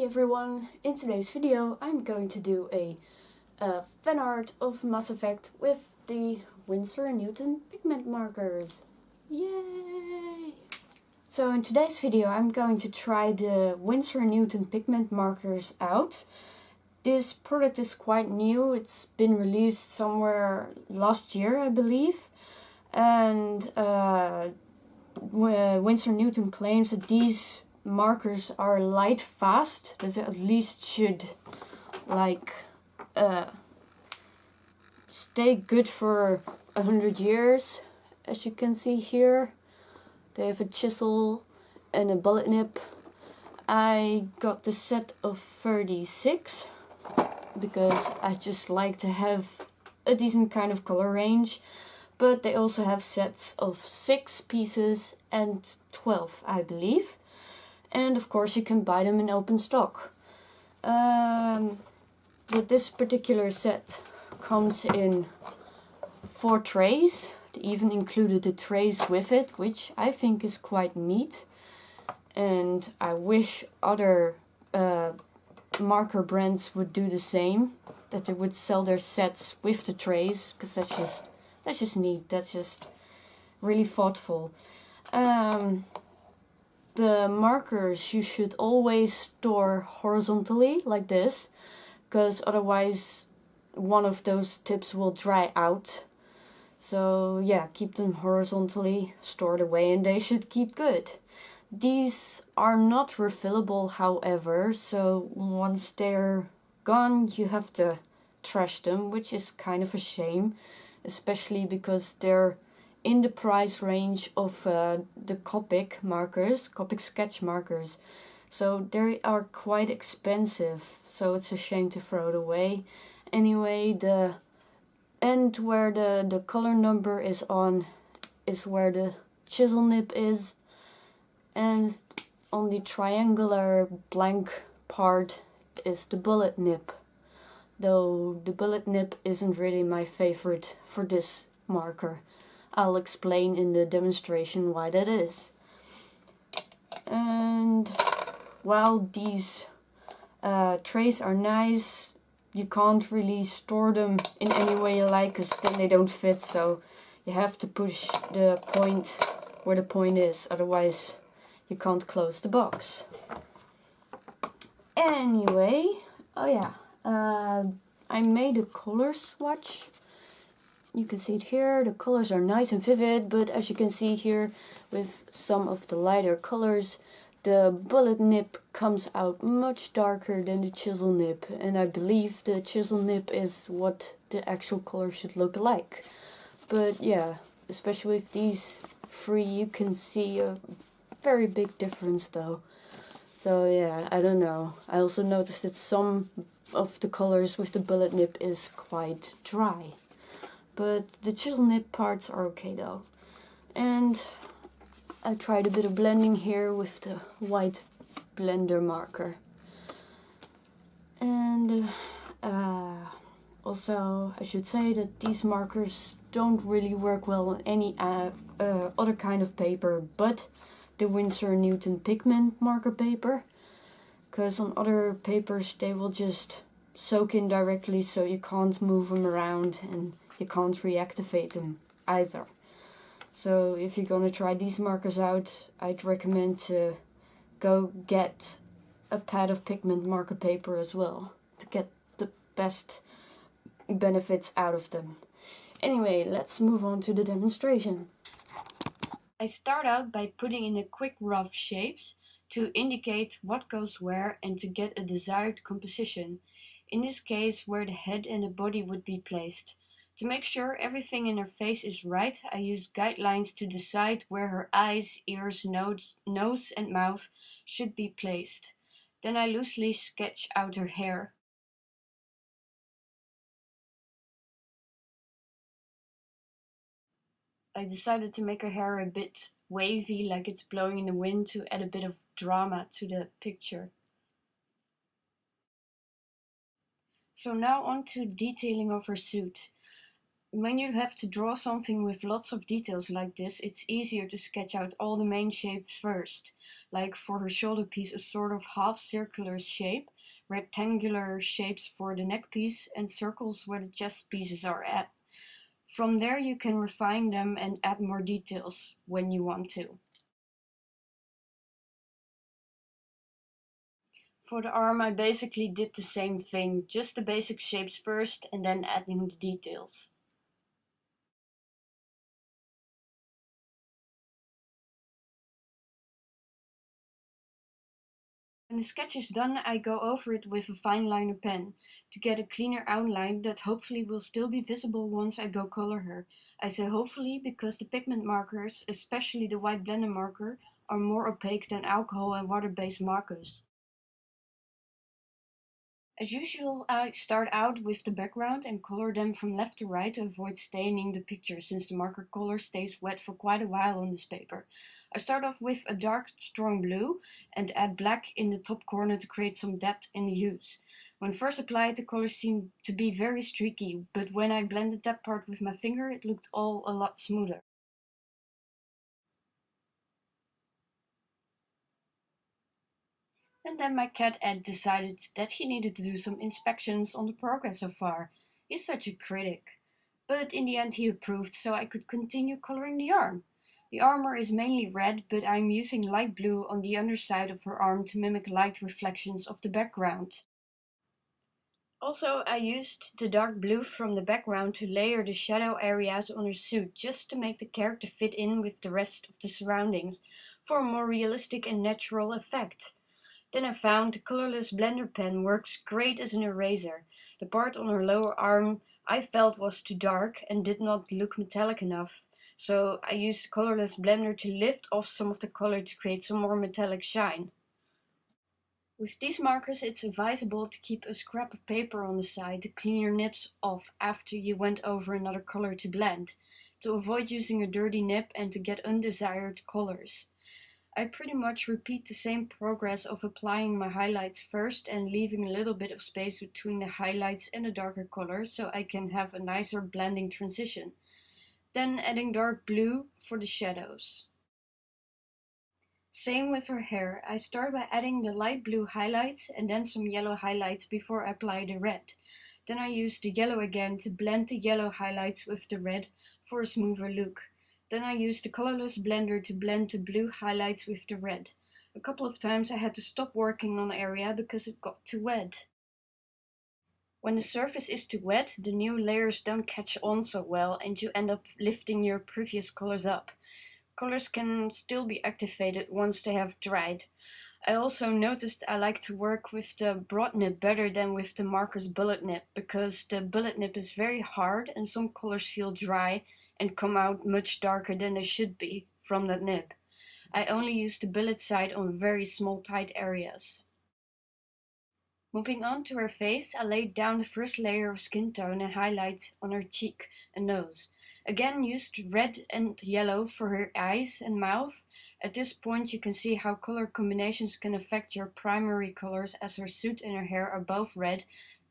everyone, in today's video I'm going to do a fan art of Mass Effect with the Winsor&Newton pigment markers. Yay! So in today's video I'm going to try the Winsor&Newton pigment markers out. This product is quite new, it's been released somewhere last year I believe, and Winsor&Newton claims that these markers are light fast, that they at least should stay good for 100 years. As you can see here, they have a chisel and a bullet nib. I got the set of 36 because I just like to have a decent kind of color range, but they also have sets of 6 pieces and 12 I believe. And of course you can buy them in open stock. But this particular set comes in 4 trays. They even included the trays with it, which I think is quite neat. And I wish other marker brands would do the same. That they would sell their sets with the trays, because that's just neat. That's just really thoughtful. The markers you should always store horizontally like this, because otherwise one of those tips will dry out. So yeah, keep them horizontally stored away and they should keep good. These are not refillable however, so once they're gone you have to trash them, which is kind of a shame, especially because they're in the price range of the Copic markers, Copic sketch markers. So they are quite expensive, so it's a shame to throw it away. Anyway, the end where the color number is on is where the chisel nib is, and on the triangular blank part is the bullet nib. Though the bullet nib isn't really my favorite for this marker. I'll explain in the demonstration why that is. And while these trays are nice, you can't really store them in any way you like, because then they don't fit, so you have to push the point where the point is, otherwise you can't close the box. Anyway, I made a color swatch. You can see it here, the colors are nice and vivid, but as you can see here with some of the lighter colors, the bullet nib comes out much darker than the chisel nib, and I believe the chisel nib is what the actual color should look like. But yeah, especially with these 3 you can see a very big difference though. So yeah, I don't know. I also noticed that some of the colors with the bullet nib is quite dry. But the chisel nib parts are okay though. And I tried a bit of blending here with the white blender marker. And also I should say that these markers don't really work well on any other kind of paper but the Winsor&Newton pigment marker paper. Because on other papers they will just soak in directly, so you can't move them around and you can't reactivate them either. So if you're gonna try these markers out, I'd recommend to go get a pad of pigment marker paper as well, to get the best benefits out of them. Anyway, let's move on to the demonstration. I start out by putting in a quick rough shapes to indicate what goes where and to get a desired composition. In this case, where the head and the body would be placed. To make sure everything in her face is right, I use guidelines to decide where her eyes, ears, nose and mouth should be placed. Then I loosely sketch out her hair. I decided to make her hair a bit wavy, like it's blowing in the wind, to add a bit of drama to the picture. So now on to detailing of her suit. When you have to draw something with lots of details like this, it's easier to sketch out all the main shapes first. Like for her shoulder piece, a sort of half circular shape, rectangular shapes for the neck piece, and circles where the chest pieces are at. From there you can refine them and add more details when you want to. For the arm I basically did the same thing, just the basic shapes first and then adding the details. When the sketch is done, I go over it with a fineliner pen to get a cleaner outline that hopefully will still be visible once I go color her. I say hopefully because the pigment markers, especially the white blender marker, are more opaque than alcohol and water-based markers. As usual, I start out with the background and color them from left to right to avoid staining the picture since the marker color stays wet for quite a while on this paper. I start off with a dark strong blue and add black in the top corner to create some depth in the hues. When first applied, the colors seemed to be very streaky, but when I blended that part with my finger, it looked all a lot smoother. And then my cat Ed decided that he needed to do some inspections on the progress so far. He's such a critic. But in the end he approved, so I could continue coloring the arm. The armor is mainly red, but I'm using light blue on the underside of her arm to mimic light reflections of the background. Also, I used the dark blue from the background to layer the shadow areas on her suit, just to make the character fit in with the rest of the surroundings, for a more realistic and natural effect. Then I found the colorless blender pen works great as an eraser. The part on her lower arm I felt was too dark and did not look metallic enough, so I used the colorless blender to lift off some of the color to create some more metallic shine. With these markers it's advisable to keep a scrap of paper on the side to clean your nibs off after you went over another color to blend, to avoid using a dirty nib and to get undesired colors. I pretty much repeat the same progress of applying my highlights first and leaving a little bit of space between the highlights and the darker color so I can have a nicer blending transition. Then adding dark blue for the shadows. Same with her hair. I start by adding the light blue highlights and then some yellow highlights before I apply the red. Then I use the yellow again to blend the yellow highlights with the red for a smoother look. Then I used the colorless blender to blend the blue highlights with the red. A couple of times I had to stop working on the area because it got too wet. When the surface is too wet, the new layers don't catch on so well and you end up lifting your previous colors up. Colors can still be activated once they have dried. I also noticed I like to work with the broad nib better than with the marker's bullet nib because the bullet nib is very hard and some colors feel dry and come out much darker than they should be from that nib. I only use the bullet side on very small tight areas. Moving on to her face, I laid down the first layer of skin tone and highlight on her cheek and nose. Again used red and yellow for her eyes and mouth. At this point you can see how color combinations can affect your primary colors, as her suit and her hair are both red,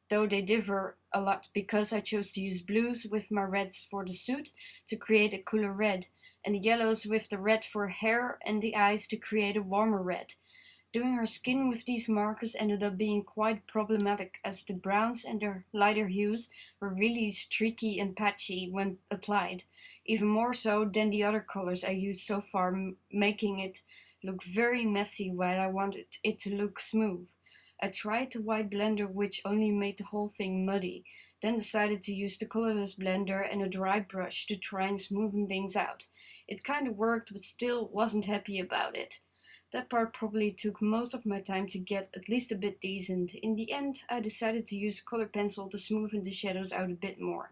though they differ a lot because I chose to use blues with my reds for the suit to create a cooler red, and the yellows with the red for hair and the eyes to create a warmer red. Doing her skin with these markers ended up being quite problematic as the browns and their lighter hues were really streaky and patchy when applied, even more so than the other colors I used so far, making it look very messy while I wanted it to look smooth. I tried the white blender, which only made the whole thing muddy, then decided to use the colorless blender and a dry brush to try and smoothen things out. It kinda worked, but still wasn't happy about it. That part probably took most of my time to get at least a bit decent. In the end, I decided to use color pencil to smoothen the shadows out a bit more.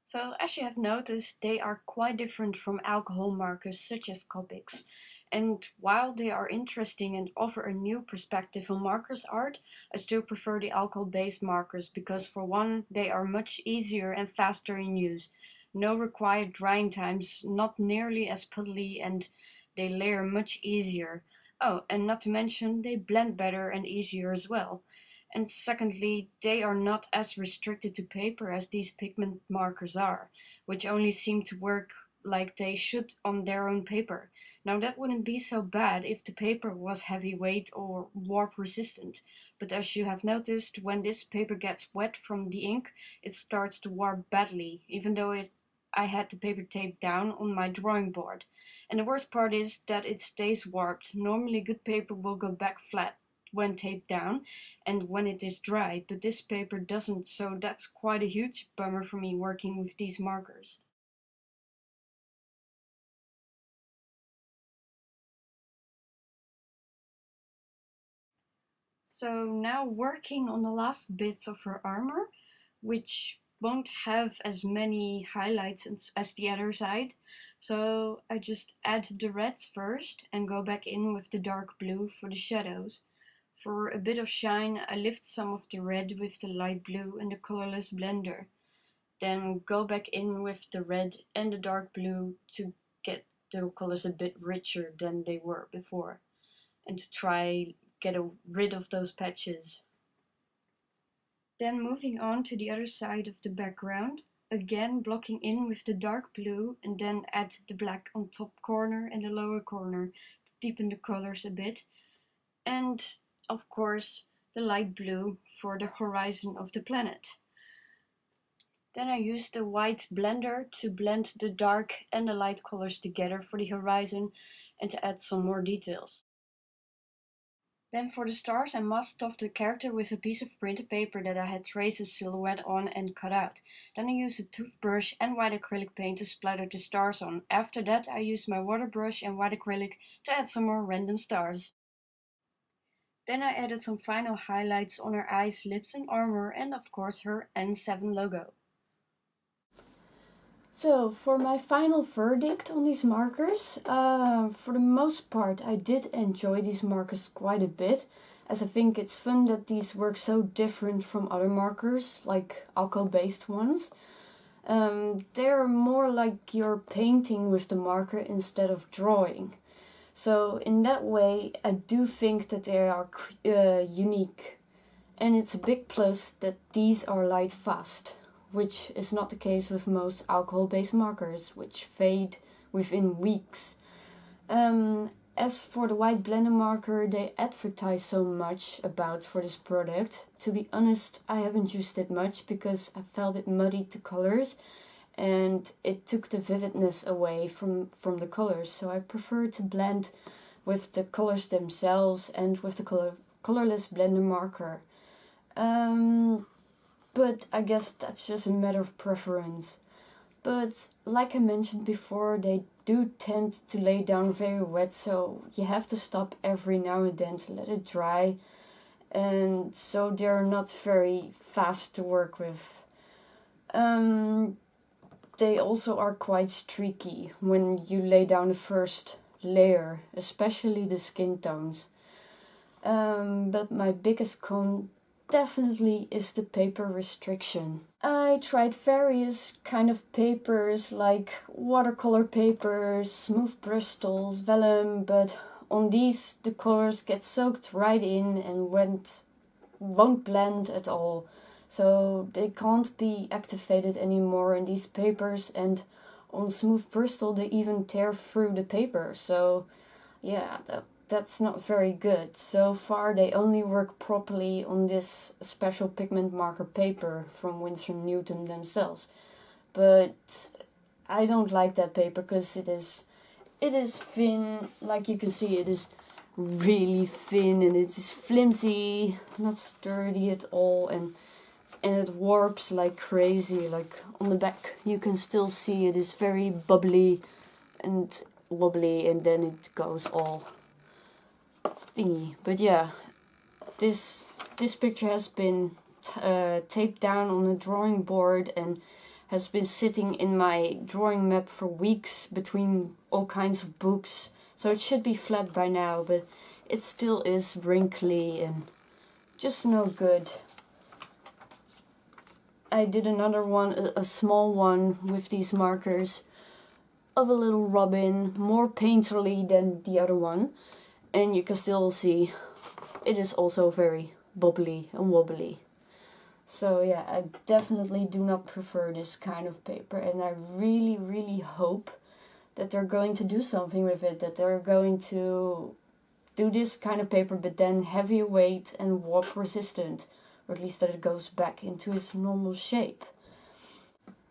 So as you have noticed, they are quite different from alcohol markers such as Copics. And while they are interesting and offer a new perspective on markers art, I still prefer the alcohol-based markers because for one, they are much easier and faster in use. No required drying times, not nearly as puddly, and they layer much easier. Oh, and not to mention, they blend better and easier as well. And secondly, they are not as restricted to paper as these pigment markers are, which only seem to work like they should on their own paper. Now that wouldn't be so bad if the paper was heavyweight or warp resistant, but as you have noticed, when this paper gets wet from the ink, it starts to warp badly, even though I had the paper taped down on my drawing board. And the worst part is that it stays warped. Normally good paper will go back flat when taped down and when it is dry, but this paper doesn't, so that's quite a huge bummer for me working with these markers. So now working on the last bits of her armor, which won't have as many highlights as the other side. So I just add the reds first and go back in with the dark blue for the shadows. For a bit of shine, I lift some of the red with the light blue in the colorless blender. Then go back in with the red and the dark blue to get the colors a bit richer than they were before, and to try get rid of those patches. Then moving on to the other side of the background, again blocking in with the dark blue and then add the black on top corner and the lower corner to deepen the colors a bit. And of course the light blue for the horizon of the planet. Then I use the white blender to blend the dark and the light colors together for the horizon and to add some more details. Then for the stars, I masked off the character with a piece of printed paper that I had traced a silhouette on and cut out. Then I used a toothbrush and white acrylic paint to splatter the stars on. After that, I used my water brush and white acrylic to add some more random stars. Then I added some final highlights on her eyes, lips and armor, and of course her N7 logo. So, for my final verdict on these markers, for the most part I did enjoy these markers quite a bit, as I think it's fun that these work so different from other markers, like alcohol-based ones. They're more like you're painting with the marker instead of drawing. So in that way, I do think that they are unique. And it's a big plus that these are light fast, which is not the case with most alcohol-based markers, which fade within weeks. As for the white blender marker they advertise so much about for this product, to be honest, I haven't used it much because I felt it muddied the colors and it took the vividness away from the colors. So I prefer to blend with the colors themselves and with the colorless blender marker. But I guess that's just a matter of preference. But like I mentioned before, they do tend to lay down very wet, so you have to stop every now and then to let it dry. And so they're not very fast to work with. They also are quite streaky when you lay down the first layer, especially the skin tones. But my biggest con definitely is the paper restriction. I tried various kind of papers like watercolor papers, smooth bristles, vellum, but on these the colors get soaked right in and won't blend at all. So they can't be activated anymore in these papers, and on smooth bristle they even tear through the paper. So yeah, that's not very good. So far they only work properly on this special pigment marker paper from Winsor&Newton themselves. But I don't like that paper because it is thin, like you can see it is really thin and it is flimsy, not sturdy at all, and it warps like crazy. Like on the back you can still see it is very bubbly and wobbly, and then it goes all thingy. But yeah, this picture has been taped down on the drawing board and has been sitting in my drawing map for weeks between all kinds of books, so it should be flat by now, but it still is wrinkly and just no good. I did another one, a small one with these markers, of a little rub-in, more painterly than the other one. And you can still see it is also very bubbly and wobbly. So yeah, I definitely do not prefer this kind of paper, and I really hope that they're going to do something with it, that they're going to do this kind of paper but then heavier weight and warp resistant, or at least that it goes back into its normal shape.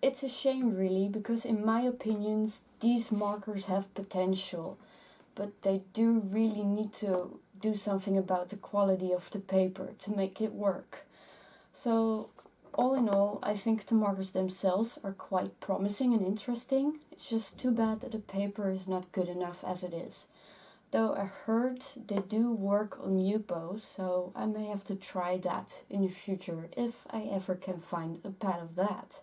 It's a shame really, because in my opinions these markers have potential, but they do really need to do something about the quality of the paper to make it work. So all in all, I think the markers themselves are quite promising and interesting. It's just too bad that the paper is not good enough as it is. Though I heard they do work on Yupo, so I may have to try that in the future if I ever can find a pad of that.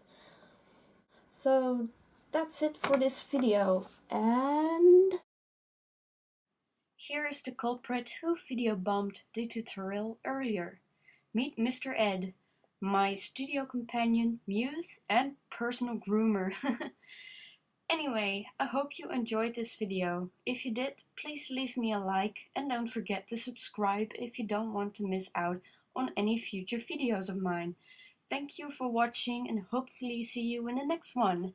So that's it for this video, and here is the culprit who video bombed the tutorial earlier. Meet Mr. Ed, my studio companion, muse, and personal groomer. Anyway, I hope you enjoyed this video. If you did, please leave me a like and don't forget to subscribe if you don't want to miss out on any future videos of mine. Thank you for watching and hopefully see you in the next one.